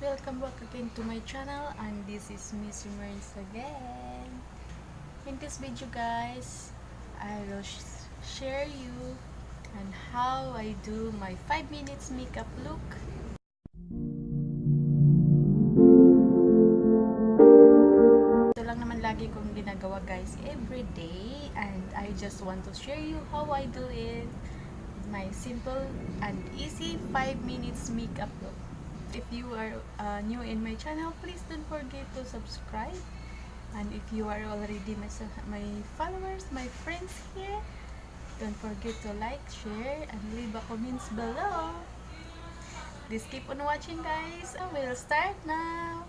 welcome back again to my channel, and this is Mishy Myrnz again. In this video guys, I will share you on how I do my 5 minutes makeup look. Ito lang naman lagi kong ginagawa guys every day, and I just want to share you how I do it. My simple and easy 5 minutes makeup look. If you are new in my channel, please don't forget to subscribe. And if you are already my followers, my friends here, don't forget to like, share, and leave a comments below. Please keep on watching guys. I will start now.